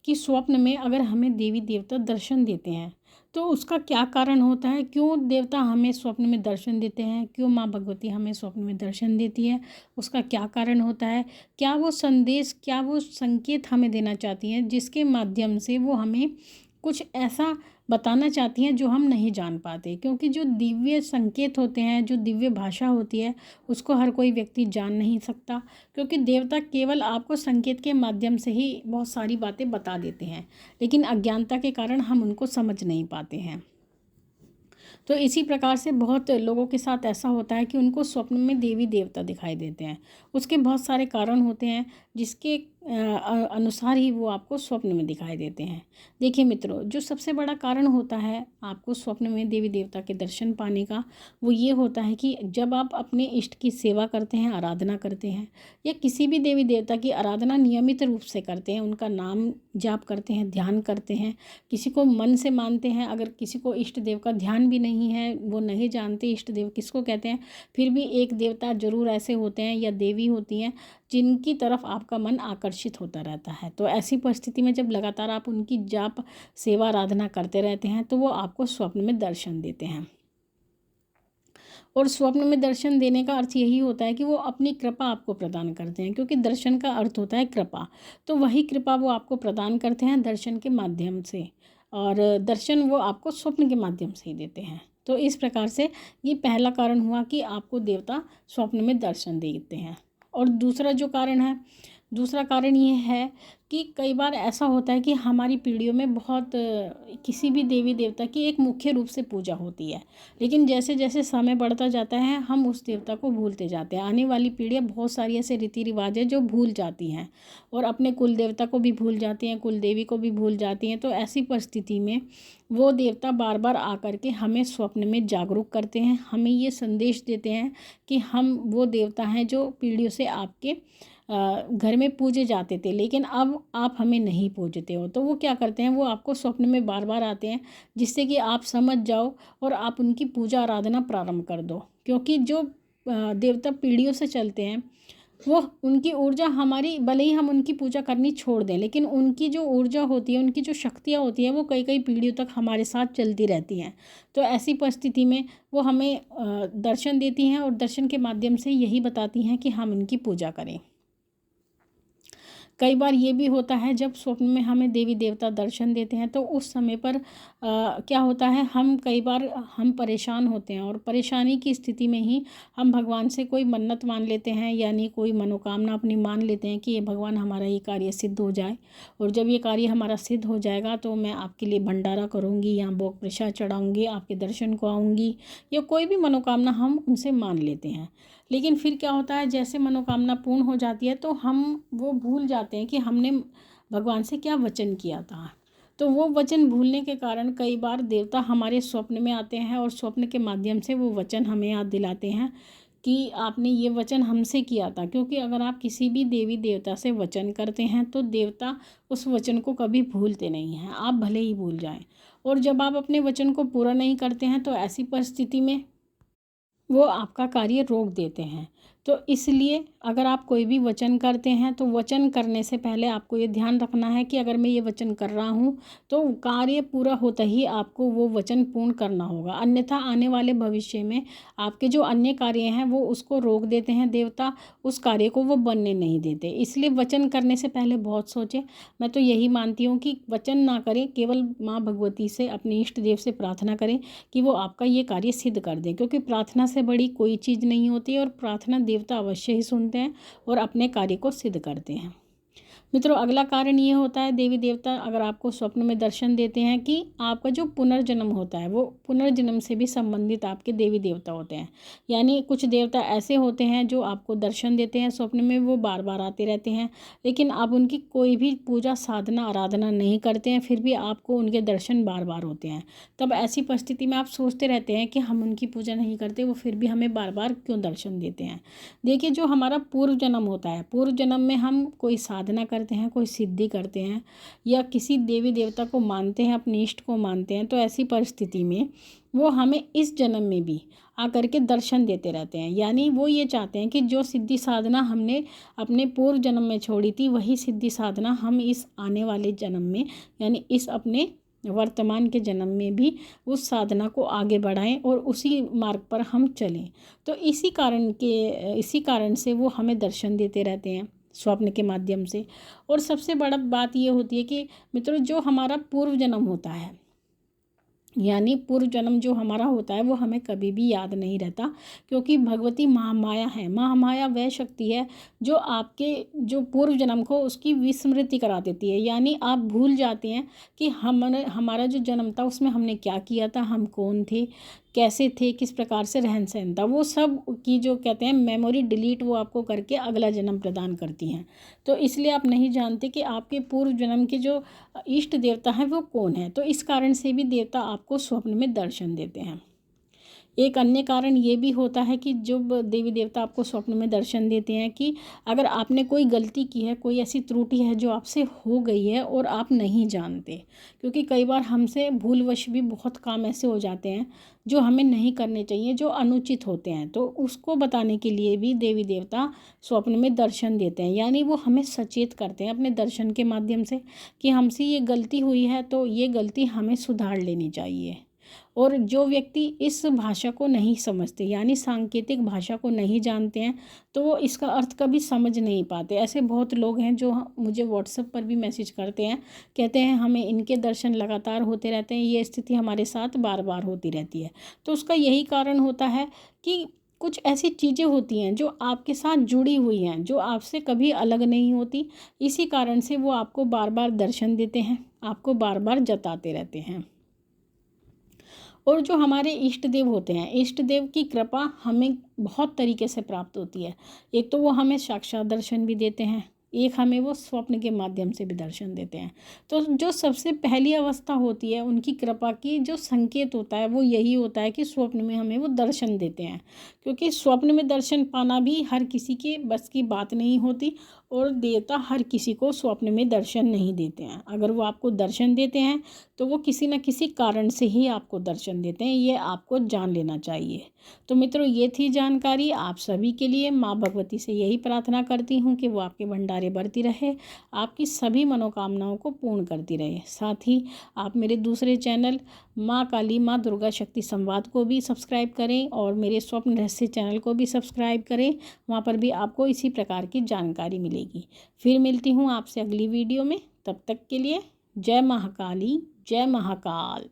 कि स्वप्न में अगर हमें देवी देवता दर्शन देते हैं तो उसका क्या कारण होता है, क्यों देवता हमें स्वप्न में दर्शन देते हैं, क्यों माँ भगवती हमें स्वप्न में दर्शन देती है, उसका क्या कारण होता है, क्या वो संदेश, क्या वो संकेत हमें देना चाहती हैं जिसके माध्यम से वो हमें कुछ ऐसा बताना चाहती हैं जो हम नहीं जान पाते। क्योंकि जो दिव्य संकेत होते हैं, जो दिव्य भाषा होती है, उसको हर कोई व्यक्ति जान नहीं सकता, क्योंकि देवता केवल आपको संकेत के माध्यम से ही बहुत सारी बातें बता देते हैं, लेकिन अज्ञानता के कारण हम उनको समझ नहीं पाते हैं। तो इसी प्रकार से बहुत लोगों के साथ ऐसा होता है कि उनको स्वप्न में देवी देवता दिखाई देते हैं। उसके बहुत सारे कारण होते हैं जिसके अनुसार ही वो आपको स्वप्न में दिखाई देते हैं। देखिए मित्रों, जो सबसे बड़ा कारण होता है आपको स्वप्न में देवी देवता के दर्शन पाने का, वो ये होता है कि जब आप अपने इष्ट की सेवा करते हैं, आराधना करते हैं, या किसी भी देवी देवता की आराधना नियमित रूप से करते हैं, उनका नाम जाप करते हैं, ध्यान करते हैं, किसी को मन से मानते हैं, अगर किसी को इष्ट देव का ध्यान भी नहीं है, वो नहीं जानते इष्ट देव किसको कहते हैं, फिर भी एक देवता जरूर ऐसे होते हैं या देवी होती हैं जिनकी तरफ आपका मन आकर्षित होता रहता है। तो ऐसी परिस्थिति में जब लगातार आप उनकी जाप सेवा आराधना करते रहते हैं तो वो आपको स्वप्न में दर्शन देते हैं। और स्वप्न में दर्शन देने का अर्थ यही होता है कि वो अपनी कृपा आपको प्रदान करते हैं, क्योंकि दर्शन का अर्थ होता है कृपा। तो वही कृपा वो आपको प्रदान करते हैं दर्शन के माध्यम से, और दर्शन वो आपको स्वप्न के माध्यम से ही देते हैं। तो इस प्रकार से ये पहला कारण हुआ कि आपको देवता स्वप्न में दर्शन देते हैं। और दूसरा जो कारण है, दूसरा कारण ये है कि कई बार ऐसा होता है कि हमारी पीढ़ियों में बहुत किसी भी देवी देवता की एक मुख्य रूप से पूजा होती है, लेकिन जैसे जैसे समय बढ़ता जाता है हम उस देवता को भूलते जाते हैं। आने वाली पीढ़ियाँ बहुत सारी ऐसे रीति रिवाज है जो भूल जाती हैं, और अपने कुल देवता को भी भूल जाती हैं, कुल देवी को भी भूल जाती हैं। तो ऐसी परिस्थिति में वो देवता बार बार आकर के हमें स्वप्न में जागरूक करते हैं, हमें ये संदेश देते हैं कि हम वो देवता हैं जो पीढ़ियों से आपके घर में पूजे जाते थे, लेकिन अब आप हमें नहीं पूजते हो। तो वो क्या करते हैं, वो आपको स्वप्न में बार बार आते हैं जिससे कि आप समझ जाओ और आप उनकी पूजा आराधना प्रारंभ कर दो। क्योंकि जो देवता पीढ़ियों से चलते हैं, वो उनकी ऊर्जा हमारी, भले ही हम उनकी पूजा करनी छोड़ दें, लेकिन उनकी जो ऊर्जा होती है, उनकी जो शक्तियाँ होती हैं, वो कई कई पीढ़ियों तक हमारे साथ चलती रहती हैं। तो ऐसी परिस्थिति में वो हमें दर्शन देती हैं, और दर्शन के माध्यम से यही बताती हैं कि हम उनकी पूजा करें। कई बार ये भी होता है जब स्वप्न में हमें देवी देवता दर्शन देते हैं तो उस समय पर क्या होता है, हम कई बार हम परेशान होते हैं, और परेशानी की स्थिति में ही हम भगवान से कोई मन्नत मान लेते हैं, यानी कोई मनोकामना अपनी मान लेते हैं कि ये भगवान हमारा ये कार्य सिद्ध हो जाए, और जब ये कार्य हमारा सिद्ध हो जाएगा तो मैं आपके लिए भंडारा करूँगी या भोग प्रसाद चढ़ाऊँगी, आपके दर्शन को आऊँगी, या कोई भी मनोकामना हम उनसे मान लेते हैं। लेकिन फिर क्या होता है, जैसे मनोकामना पूर्ण हो जाती है तो हम वो भूल जाते हैं कि हमने भगवान से क्या वचन किया था। तो वो वचन भूलने के कारण कई बार देवता हमारे स्वप्न में आते हैं, और स्वप्न के माध्यम से वो वचन हमें याद दिलाते हैं कि आपने ये वचन हमसे किया था। क्योंकि अगर आप किसी भी देवी देवता से वचन करते हैं तो देवता उस वचन को कभी भूलते नहीं हैं, आप भले ही भूल जाएं। और जब आप अपने वचन को पूरा नहीं करते हैं तो ऐसी परिस्थिति में वो आपका कार्य रोक देते हैं। तो इसलिए अगर आप कोई भी वचन करते हैं तो वचन करने से पहले आपको ये ध्यान रखना है कि अगर मैं ये वचन कर रहा हूँ तो कार्य पूरा होता ही आपको वो वचन पूर्ण करना होगा, अन्यथा आने वाले भविष्य में आपके जो अन्य कार्य हैं वो उसको रोक देते हैं देवता, उस कार्य को वो बनने नहीं देते। इसलिए वचन करने से पहले बहुत सोचें। मैं तो यही मानती हूँ कि वचन ना करें, केवल माँ भगवती से, अपने इष्ट देव से प्रार्थना करें कि वो आपका ये कार्य सिद्ध कर दें, क्योंकि प्रार्थना से बड़ी कोई चीज़ नहीं होती, और प्रार्थना देवता अवश्य ही सुनते हैं और अपने कार्य को सिद्ध करते हैं। मित्रों, अगला कारण ये होता है, देवी देवता अगर आपको स्वप्न में दर्शन देते हैं कि आपका जो पुनर्जन्म होता है वो पुनर्जन्म से भी संबंधित आपके देवी देवता होते हैं। यानी कुछ देवता ऐसे होते हैं जो आपको दर्शन देते हैं स्वप्न में, वो बार बार आते रहते हैं, लेकिन आप उनकी कोई भी पूजा साधना आराधना नहीं करते हैं, फिर भी आपको उनके दर्शन बार बार होते हैं। तब ऐसी परिस्थिति में आप सोचते रहते हैं कि हम उनकी पूजा नहीं करते, वो फिर भी हमें बार बार क्यों दर्शन देते हैं। देखिए, जो हमारा पूर्व जन्म होता है, पूर्व जन्म में हम कोई साधना करते हैं, कोई सिद्धि करते हैं या किसी देवी देवता को मानते हैं, अपने इष्ट को मानते हैं, तो ऐसी परिस्थिति में वो हमें इस जन्म में भी आकर के दर्शन देते रहते हैं। यानी वो ये चाहते हैं कि जो सिद्धि साधना हमने अपने पूर्व जन्म में छोड़ी थी, वही सिद्धि साधना हम इस आने वाले जन्म में, यानी इस अपने वर्तमान के जन्म में भी उस साधना को आगे बढ़ाएं और उसी मार्ग पर हम चलें। तो इसी कारण से वो हमें दर्शन देते रहते हैं स्वप्न के माध्यम से। और सबसे बड़ा बात ये होती है कि मित्रों, जो हमारा पूर्व जन्म होता है, यानी पूर्व जन्म जो हमारा होता है, वो हमें कभी भी याद नहीं रहता, क्योंकि भगवती महामाया है। महामाया वह शक्ति है जो आपके जो पूर्व जन्म को उसकी विस्मृति करा देती है। यानी आप भूल जाते हैं कि हमारा जो जन्म था उसमें हमने क्या किया था, हम कौन थे, कैसे थे, किस प्रकार से रहन सहन था, वो सब की जो कहते हैं मेमोरी डिलीट वो आपको करके अगला जन्म प्रदान करती हैं। तो इसलिए आप नहीं जानते कि आपके पूर्व जन्म के जो इष्ट देवता हैं वो कौन है। तो इस कारण से भी देवता आपको स्वप्न में दर्शन देते हैं। एक अन्य कारण ये भी होता है कि जब देवी देवता आपको स्वप्न में दर्शन देते हैं कि अगर आपने कोई गलती की है, कोई ऐसी त्रुटि है जो आपसे हो गई है और आप नहीं जानते, क्योंकि कई बार हमसे भूलवश भी बहुत काम ऐसे हो जाते हैं जो हमें नहीं करने चाहिए, जो अनुचित होते हैं, तो उसको बताने के लिए भी देवी देवता स्वप्न में दर्शन देते हैं। यानी वो हमें सचेत करते हैं अपने दर्शन के माध्यम से कि हमसे ये गलती हुई है, तो ये गलती हमें सुधार लेनी चाहिए। और जो व्यक्ति इस भाषा को नहीं समझते, यानी सांकेतिक भाषा को नहीं जानते हैं, तो वो इसका अर्थ कभी समझ नहीं पाते। ऐसे बहुत लोग हैं जो मुझे व्हाट्सएप पर भी मैसेज करते हैं, कहते हैं हमें इनके दर्शन लगातार होते रहते हैं, ये स्थिति हमारे साथ बार बार होती रहती है। तो उसका यही कारण होता है कि कुछ ऐसी चीज़ें होती हैं जो आपके साथ जुड़ी हुई हैं, जो आपसे कभी अलग नहीं होती। इसी कारण से वो आपको बार बार दर्शन देते हैं, आपको बार बार जताते रहते हैं। और जो हमारे इष्ट देव होते हैं, इष्ट देव की कृपा हमें बहुत तरीके से प्राप्त होती है। एक तो वो हमें साक्षात दर्शन भी देते हैं, एक हमें वो स्वप्न के माध्यम से भी दर्शन देते हैं। तो जो सबसे पहली अवस्था होती है उनकी कृपा की जो संकेत होता है वो यही होता है कि स्वप्न में हमें वो दर्शन देते हैं, क्योंकि स्वप्न में दर्शन पाना भी हर किसी के बस की बात नहीं होती और देवता हर किसी को स्वप्न में दर्शन नहीं देते हैं। अगर वो आपको दर्शन देते हैं तो वो किसी न किसी कारण से ही आपको दर्शन देते हैं, ये आपको जान लेना चाहिए। तो मित्रों, ये थी जानकारी आप सभी के लिए। माँ भगवती से यही प्रार्थना करती हूँ कि वो आपके भंडारे भरती रहे, आपकी सभी मनोकामनाओं को पूर्ण करती रहे। साथ ही आप मेरे दूसरे चैनल माँ काली माँ दुर्गा शक्ति संवाद को भी सब्सक्राइब करें और मेरे स्वप्न रहस्य चैनल को भी सब्सक्राइब करें, वहाँ पर भी आपको इसी प्रकार की जानकारी मिलेगी। फिर मिलती हूँ आपसे अगली वीडियो में, तब तक के लिए जय महाकाली, जय महाकाल।